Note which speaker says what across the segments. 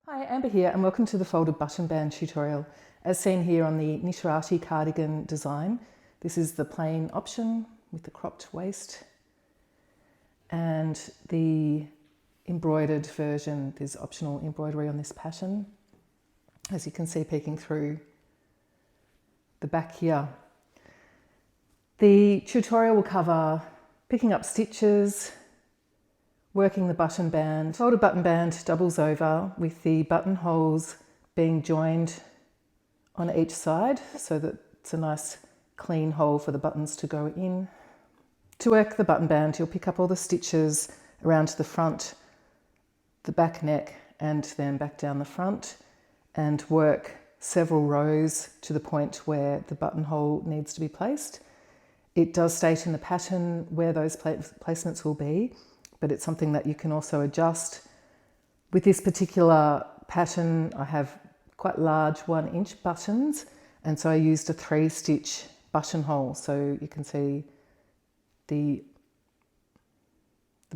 Speaker 1: Hi, Amber here and welcome to the folded button band tutorial. As seen here on the Knitterati cardigan design, this is the plain option with the cropped waist, and the embroidered version, there's optional embroidery on this pattern, as you can see peeking through the back here. The tutorial will cover picking up stitches, working the button band. Folded button band doubles over with the buttonholes being joined on each side so that it's a nice clean hole for the buttons to go in. To work the button band, you'll pick up all the stitches around the front, the back neck, and then back down the front, and work several rows to the point where the buttonhole needs to be placed. It does state in the pattern where those placements will be, but it's something that you can also adjust. With this particular pattern, I have quite large 1-inch buttons, and so I used a 3-stitch buttonhole. So you can see the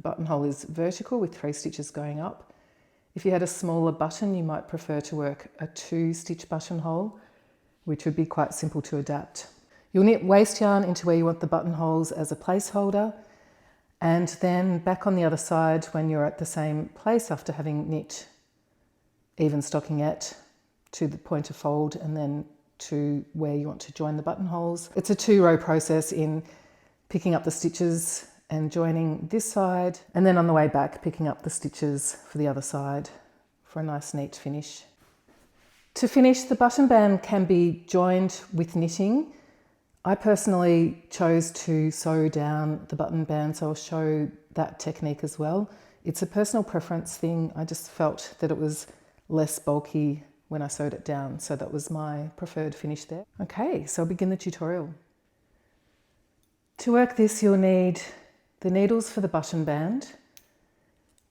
Speaker 1: buttonhole is vertical with 3 stitches going up. If you had a smaller button, you might prefer to work a 2-stitch buttonhole, which would be quite simple to adapt. You'll knit waste yarn into where you want the buttonholes as a placeholder, and then back on the other side when you're at the same place after having knit even stockinette to the point of fold and then to where you want to join the buttonholes. It's a 2-row process in picking up the stitches and joining this side, and then on the way back picking up the stitches for the other side for a nice neat finish. To finish, the button band can be joined with knitting. I personally chose to sew down the button band, so I'll show that technique as well. It's a personal preference thing. I just felt that it was less bulky when I sewed it down, so that was my preferred finish there. Okay, so I'll begin the tutorial. To work this, you'll need the needles for the button band.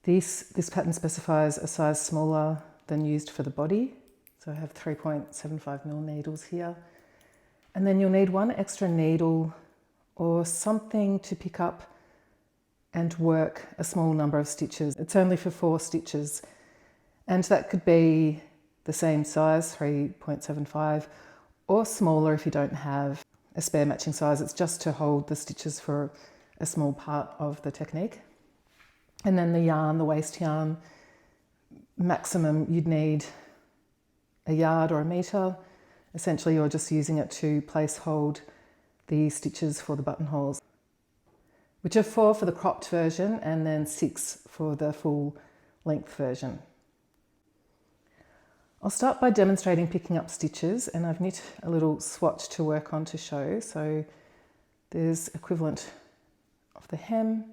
Speaker 1: This pattern specifies a size smaller than used for the body, so I have 3.75mm needles here. And then you'll need 1 extra needle or something to pick up and work a small number of stitches. It's only for 4 stitches, and that could be the same size, 3.75, or smaller if you don't have a spare matching size. It's just to hold the stitches for a small part of the technique. And then the yarn, the waste yarn, maximum you'd need a yard or a metre. Essentially, you're just using it to place hold the stitches for the buttonholes, which are 4 for the cropped version and then 6 for the full length version. I'll start by demonstrating picking up stitches, and I've knit a little swatch to work on to show. So there's equivalent of the hem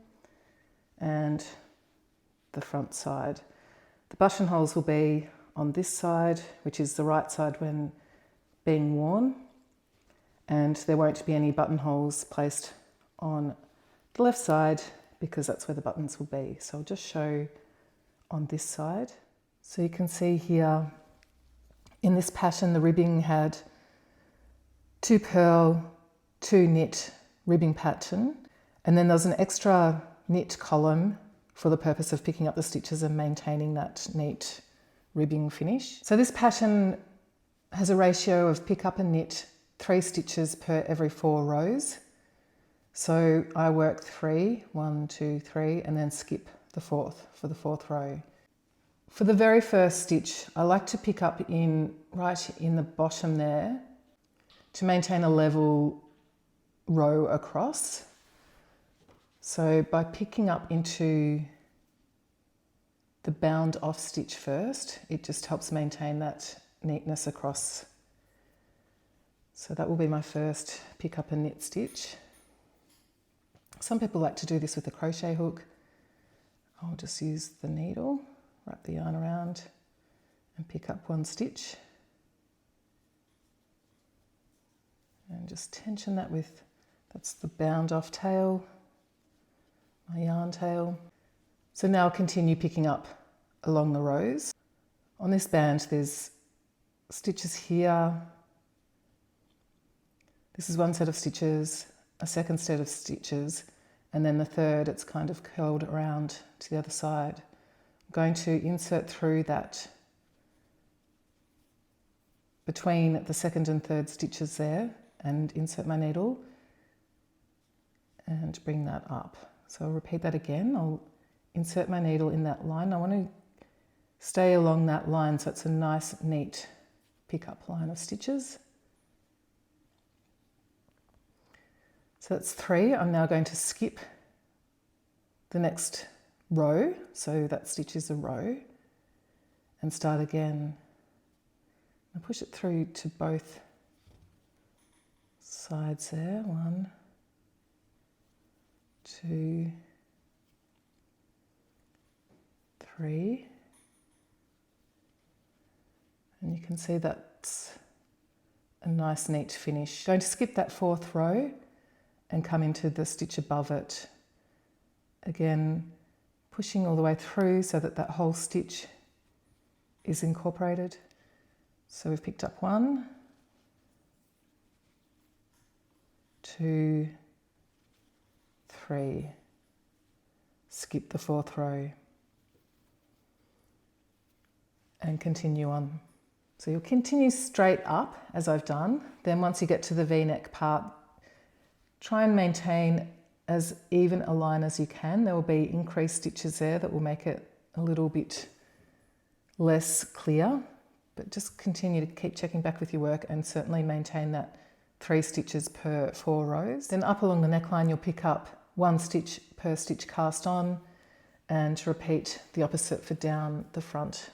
Speaker 1: and the front side. The buttonholes will be on this side, which is the right side when being worn, and there won't be any buttonholes placed on the left side because that's where the buttons will be. So I'll just show on this side. So you can see here in this pattern the ribbing had 2 purl, 2 knit ribbing pattern, and then there's an extra knit column for the purpose of picking up the stitches and maintaining that neat ribbing finish. So this pattern has a ratio of pick up and knit 3 stitches per every 4 rows. So I work 3, 1, 2, 3, and then skip the 4th for the 4th row. For the very first stitch, I like to pick up right in the bottom there to maintain a level row across. So by picking up into the bound off stitch first, it just helps maintain that neatness across. So that will be my first pick up and knit stitch. Some people like to do this with a crochet hook. I'll just use the needle, wrap the yarn around and pick up 1 stitch. And just tension that with, that's the bound off tail, my yarn tail. So now I'll continue picking up along the rows. On this band there's stitches here. This is 1 set of stitches, a second set of stitches, and then the third, it's kind of curled around to the other side. I'm going to insert through that between the second and third stitches there and insert my needle and bring that up. So I'll repeat that again. I'll insert my needle in that line. I want to stay along that line so it's a nice, neat pick-up line of stitches. So that's 3. I'm now going to skip the next row, so that stitch is a row, and start again. I push it through to both sides there. 1, 2, 3. And you can see that's a nice neat finish. Going to skip that 4th row and come into the stitch above it. Again, pushing all the way through so that that whole stitch is incorporated. So we've picked up 1, 2, 3, skip the 4th row and continue on. So you'll continue straight up as I've done. Then once you get to the V-neck part, try and maintain as even a line as you can. There will be increased stitches there that will make it a little bit less clear, but just continue to keep checking back with your work and certainly maintain that 3 stitches per 4 rows. Then up along the neckline, you'll pick up 1 stitch per stitch cast on and repeat the opposite for down the front.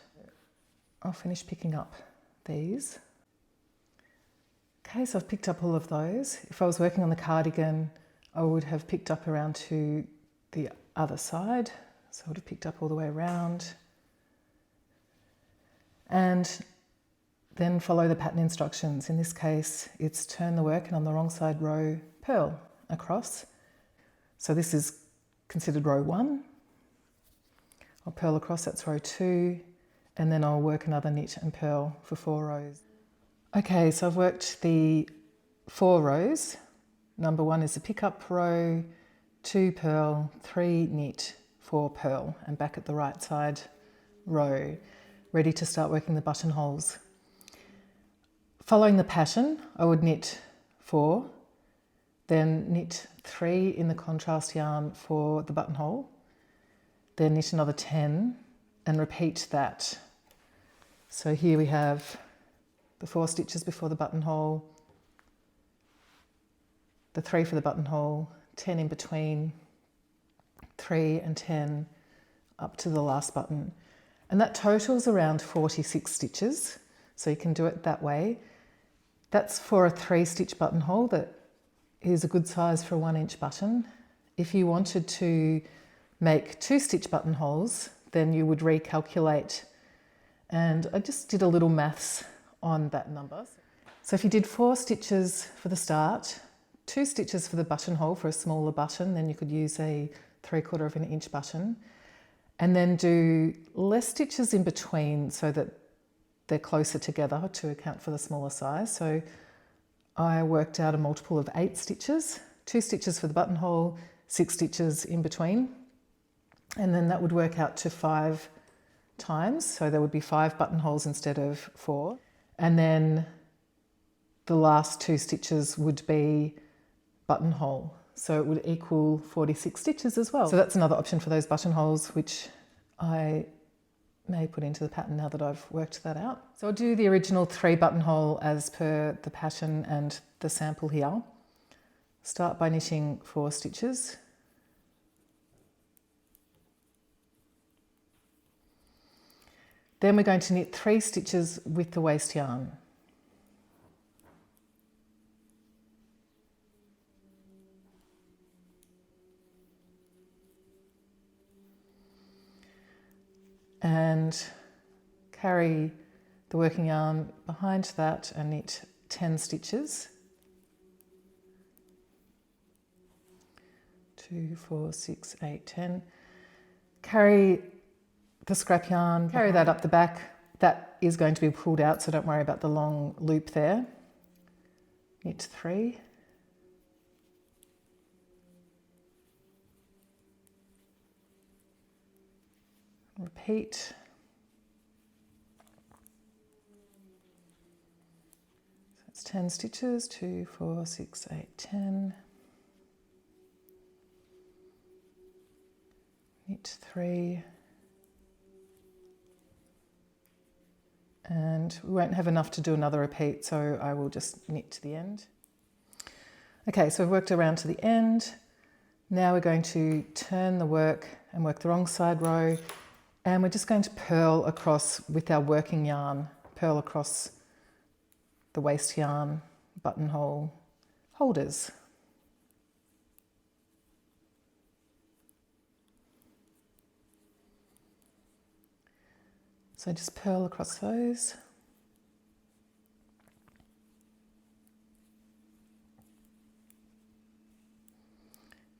Speaker 1: I'll finish picking up these. Okay, so I've picked up all of those. If I was working on the cardigan, I would have picked up around to the other side. So I would have picked up all the way around. And then follow the pattern instructions. In this case, it's turn the work and on the wrong side row, purl across. So this is considered row 1. I'll purl across, that's row 2, and then I'll work another knit and purl for 4 rows. Okay, so I've worked the 4 rows. Number 1 is a pick up row, 2 purl, 3 knit, 4 purl, and back at the right side row, ready to start working the buttonholes. Following the pattern, I would knit 4, then knit 3 in the contrast yarn for the buttonhole, then knit another 10 and repeat that. So here we have the 4 stitches before the buttonhole, the 3 for the buttonhole, 10 in between, 3 and 10 up to the last button. And that totals around 46 stitches, so you can do it that way. That's for a 3-stitch buttonhole that is a good size for a 1-inch button. If you wanted to make 2-stitch buttonholes, then you would recalculate. And I just did a little maths on that number. So if you did 4 stitches for the start, 2 stitches for the buttonhole for a smaller button, then you could use a 3/4 of an inch button, and then do less stitches in between so that they're closer together to account for the smaller size. So I worked out a multiple of 8 stitches, 2 stitches for the buttonhole, 6 stitches in between, and then that would work out to 5 times. So there would be 5 buttonholes instead of 4. And then the last 2 stitches would be buttonhole. So it would equal 46 stitches as well. So that's another option for those buttonholes, which I may put into the pattern now that I've worked that out. So I'll do the original 3 buttonhole as per the pattern and the sample here. Start by knitting 4 stitches. Then we're going to knit 3 stitches with the waste yarn. And carry the working yarn behind that and knit 10 stitches. 2, 4, 6, 8, 10. Carry the scrap yarn, carry that up the back. That is going to be pulled out, so don't worry about the long loop there. Knit 3. Repeat. 10 stitches, 2, 4, 6, 8, 10. Knit 3. And we won't have enough to do another repeat, so I will just knit to the end. Okay, so we've worked around to the end. Now we're going to turn the work and work the wrong side row, and we're just going to purl across with our working yarn, purl across the waist yarn buttonhole holders. So just purl across those.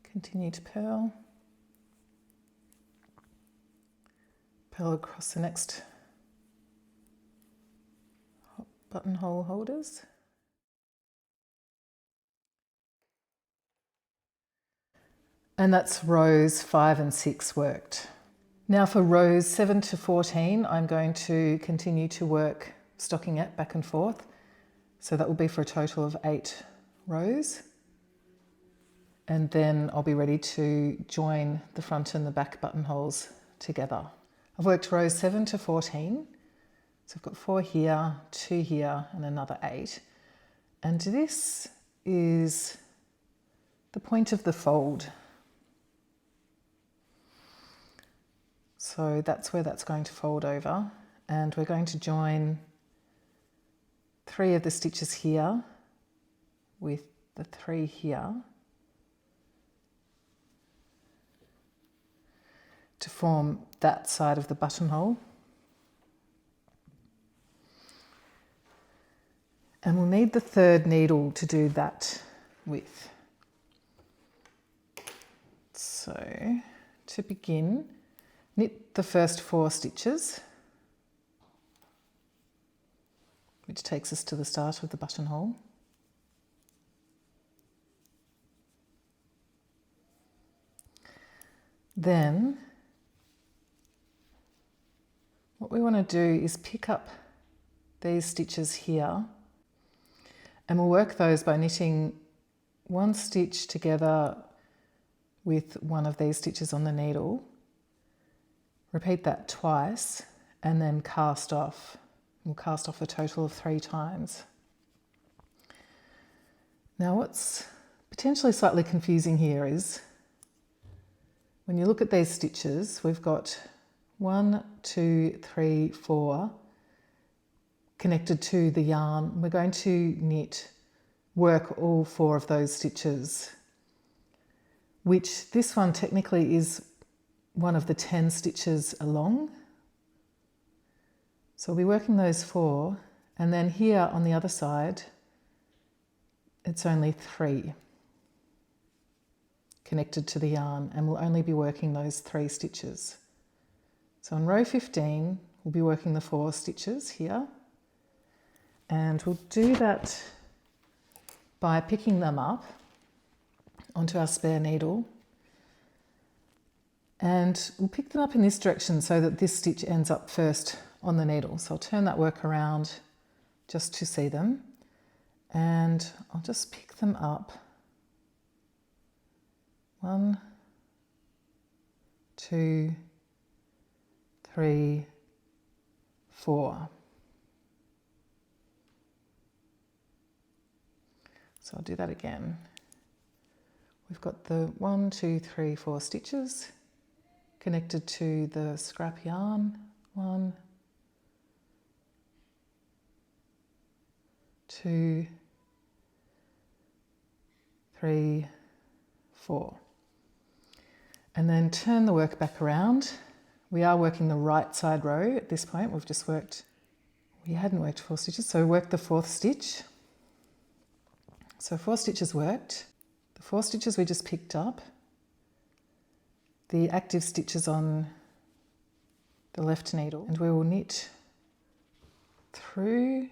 Speaker 1: Continue to purl. Purl across the next buttonhole holders. And that's rows 5 and 6 worked. Now for rows 7 to 14, I'm going to continue to work stockingette back and forth. So that will be for a total of 8 rows. And then I'll be ready to join the front and the back buttonholes together. I've worked rows 7 to 14. So I've got 4 here, 2 here, and another 8. And this is the point of the fold. So that's where that's going to fold over, and we're going to join 3 of the stitches here with the 3 here to form that side of the buttonhole. And we'll need the 3rd needle to do that with. So to begin, knit the first 4 stitches, which takes us to the start of the buttonhole. Then what we want to do is pick up these stitches here, and we'll work those by knitting 1 stitch together with one of these stitches on the needle. Repeat that twice and then cast off. We'll cast off a total of 3 times. Now what's potentially slightly confusing here is when you look at these stitches, we've got 1, 2, 3, 4 connected to the yarn. We're going to work all 4 of those stitches, which this one technically is one of the 10 stitches along. So we'll be working those 4, and then here on the other side, it's only 3 connected to the yarn, and we'll only be working those 3 stitches. So on row 15, we'll be working the 4 stitches here, and we'll do that by picking them up onto our spare needle. And we'll pick them up in this direction so that this stitch ends up first on the needle. So I'll turn that work around just to see them. And I'll just pick them up. 1, 2, 3, 4. So I'll do that again. We've got the 1, 2, 3, 4 stitches connected to the scrap yarn. 1, 2, 3, 4. And then turn the work back around. We are working the right side row at this point. We hadn't worked 4 stitches, so work the 4th stitch. So 4 stitches worked. The 4 stitches we just picked up, the active stitches on the left needle, and we will knit through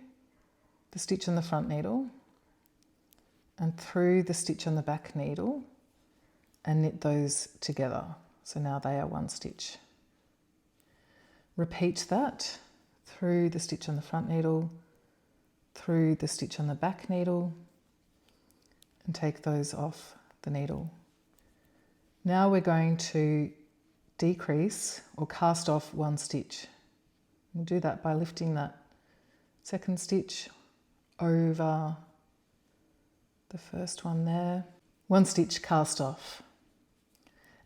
Speaker 1: the stitch on the front needle and through the stitch on the back needle and knit those together. So now they are 1 stitch. Repeat that through the stitch on the front needle, through the stitch on the back needle and take those off the needle. Now we're going to decrease or cast off one stitch. We'll do that by lifting that second stitch over the first one there. One stitch cast off.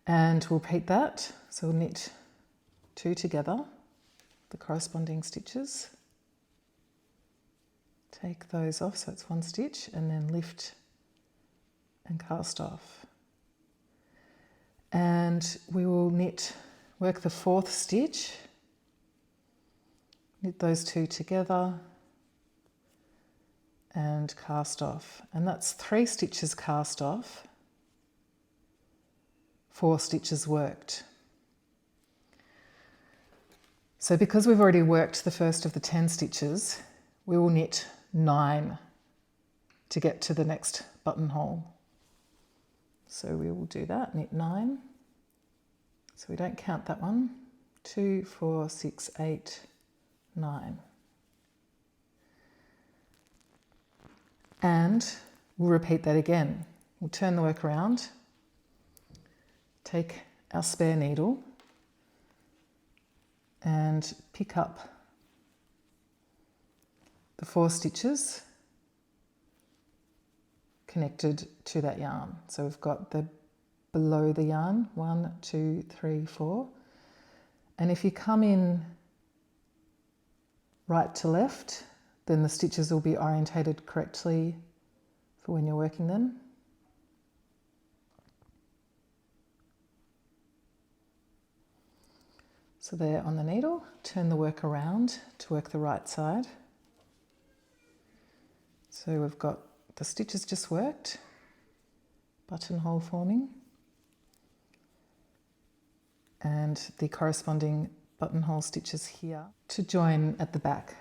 Speaker 1: And we'll repeat that. So we'll knit 2 together, the corresponding stitches. Take those off, so it's one stitch, and then lift and cast off. And we will work the 4th stitch, knit those 2 together and cast off. And that's 3 stitches cast off, 4 stitches worked. So because we've already worked the first of the 10 stitches, we will knit 9 to get to the next buttonhole. So we will do that, knit 9. So we don't count that one. 2, 4, 6, 8, 9. And we'll repeat that again. We'll turn the work around, take our spare needle and pick up the 4 stitches connected to that yarn. So we've got the below the yarn, 1, 2, 3, 4. And if you come in right to left, then the stitches will be orientated correctly for when you're working them. So there on the needle, turn the work around to work the right side. So we've got the stitches just worked, buttonhole forming, and the corresponding buttonhole stitches here to join at the back.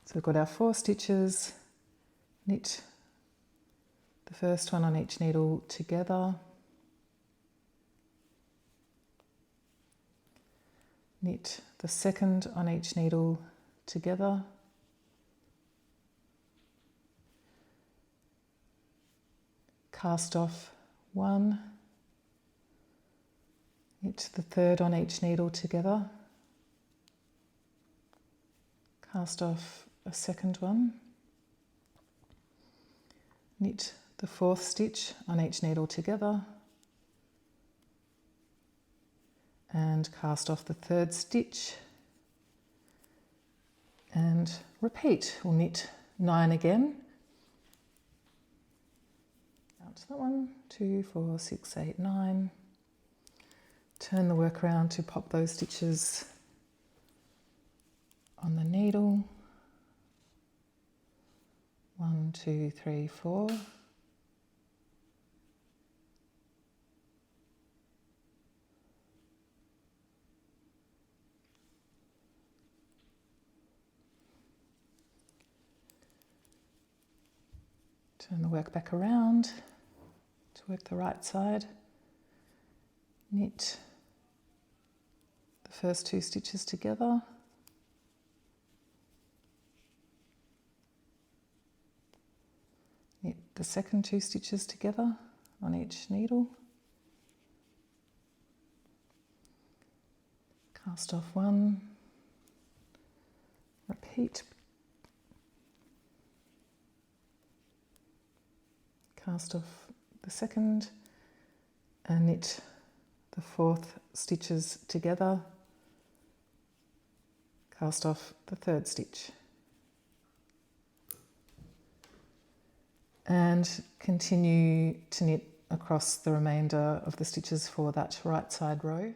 Speaker 1: So we've got our 4 stitches, knit the first one on each needle together, knit the second on each needle together, cast off 1, knit the third on each needle together, cast off a second one, knit the 4th stitch on each needle together and cast off the 3rd stitch and repeat. We'll knit 9 again. Out to that one, 2, 4, 6, 8, 9. Turn the work around to pop those stitches on the needle. 1, 2, 3, 4. Turn the work back around to work the right side. Knit the first 2 stitches together. Knit the second 2 stitches together on each needle. Cast off 1. Repeat. Cast off the second and knit the 4th stitches together. Cast off the 3rd stitch. And continue to knit across the remainder of the stitches for that right side row.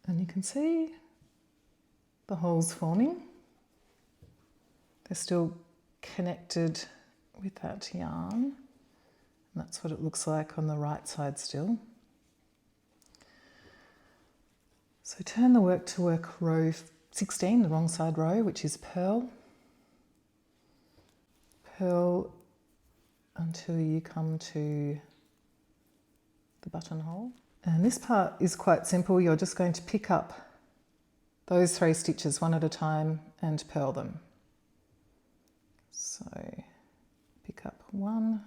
Speaker 1: And you can see the holes forming. They're still connected with that yarn. And that's what it looks like on the right side still. So turn the work to work row 16, the wrong side row, which is purl. Purl until you come to the buttonhole. And this part is quite simple. You're just going to pick up those 3 stitches one at a time and purl them. So pick up 1,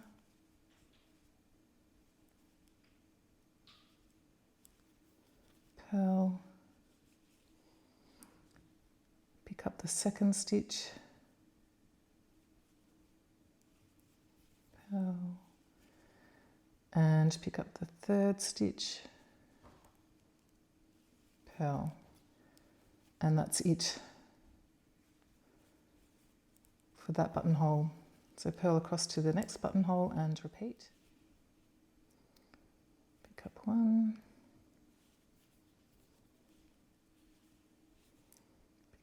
Speaker 1: purl, pick up the 2nd stitch, purl, and pick up the 3rd stitch, purl, and that's it for that buttonhole. So purl across to the next buttonhole and repeat. Pick up 1,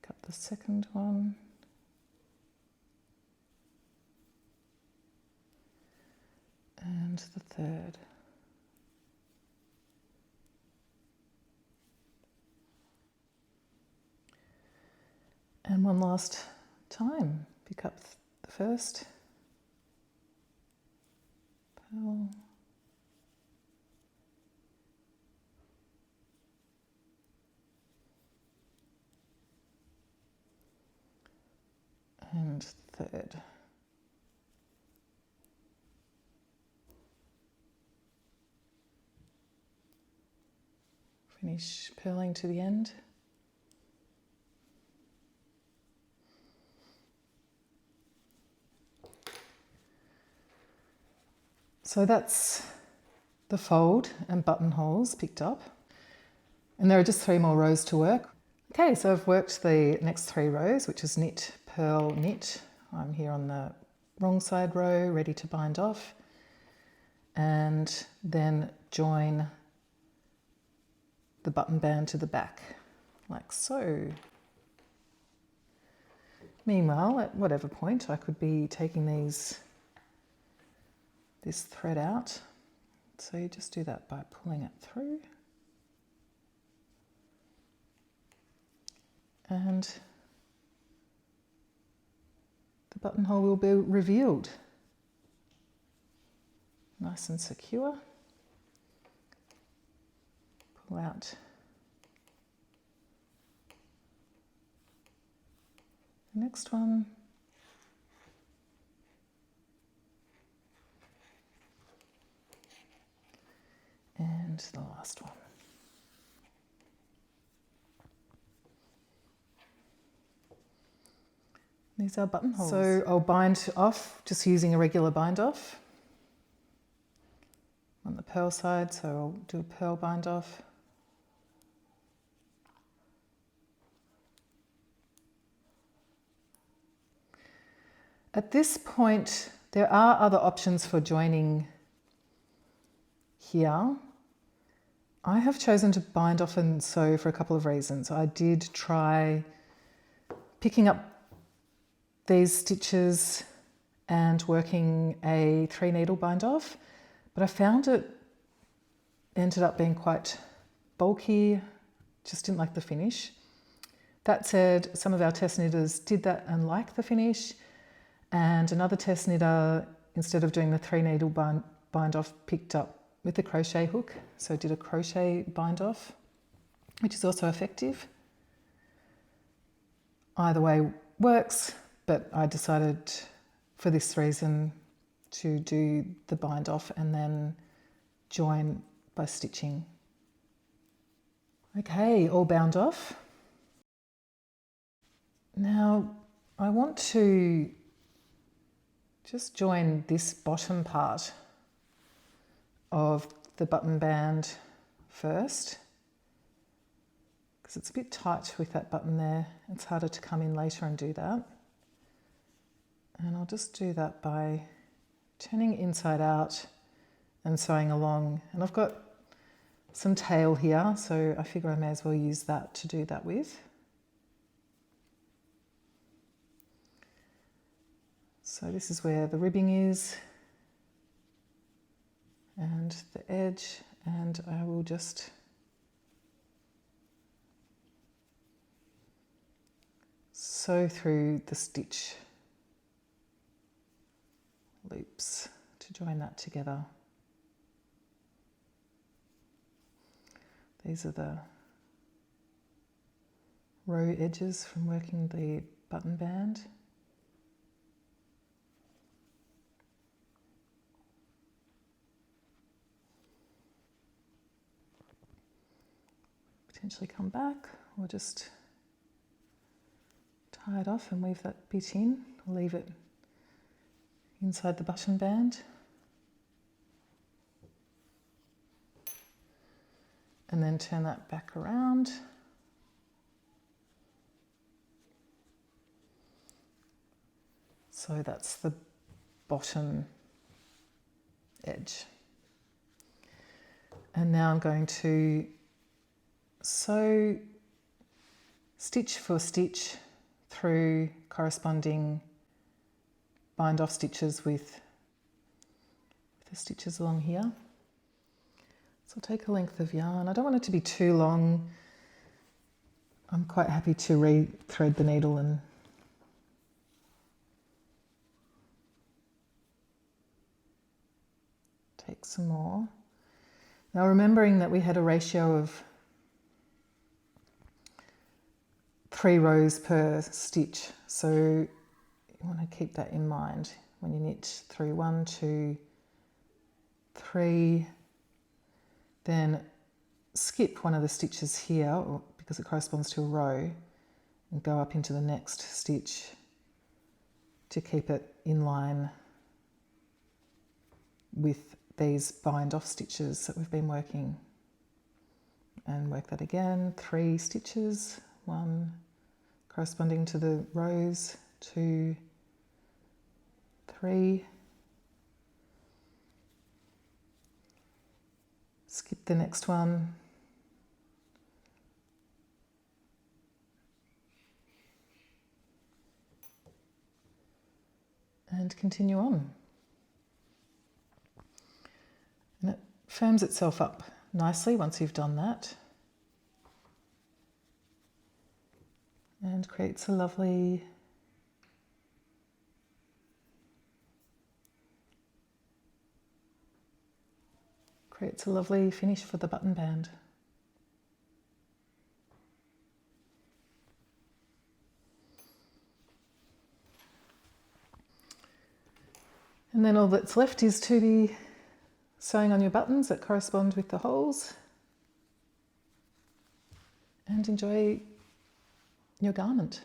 Speaker 1: pick up the 2nd one, and the 3rd. And one last time, pick up the 1st, purl, and the 3rd. Finish purling to the end. So that's the fold and buttonholes picked up. And there are just 3 more rows to work. Okay, so I've worked the next 3 rows, which is knit, purl, knit. I'm here on the wrong side row, ready to bind off. And then join the button band to the back, like so. Meanwhile, at whatever point, I could be taking this thread out. So you just do that by pulling it through. And the buttonhole will be revealed. Nice and secure. Pull out the next one. And the last one. These are buttonholes. So I'll bind off just using a regular bind off on the purl side, so I'll do a purl bind off. At this point, there are other options for joining here. I have chosen to bind off and sew for a couple of reasons. I did try picking up these stitches and working a 3 needle bind off, but I found it ended up being quite bulky, just didn't like the finish. That said, some of our test knitters did that and liked the finish, and another test knitter, instead of doing the 3 needle bind off, picked up with the crochet hook, so did a crochet bind off, which is also effective. Either way works, but I decided for this reason to do the bind off and then join by stitching. Okay, all bound off. Now I want to just join this bottom part of the button band first, because it's a bit tight with that button there. It's harder to come in later and do that. And I'll just do that by turning inside out and sewing along. And I've got some tail here, so I figure I may as well use that to do that with. So this is where the ribbing is and the edge, and I will just sew through the stitch loops to join that together. These are the row edges from working the button band. Potentially come back or just tie it off and weave that bit in, or leave it inside the button band. And then turn that back around. So that's the bottom edge. And now I'm going to sew stitch for stitch through corresponding bind off stitches with the stitches along here. So I'll take a length of yarn. I don't want it to be too long. I'm quite happy to re-thread the needle and take some more. Now remembering that we had a ratio of 3 rows per stitch, so you want to keep that in mind when you knit through 1, 2, 3, then skip one of the stitches here because it corresponds to a row and go up into the next stitch to keep it in line with these bind off stitches that we've been working. And work that again, 3 stitches, 1 corresponding to the rows, 2, 3, skip the next one, and continue on. And it firms itself up nicely once you've done that, and creates a lovely finish for the button band. And then all that's left is to be sewing on your buttons that correspond with the holes, and enjoy your garment.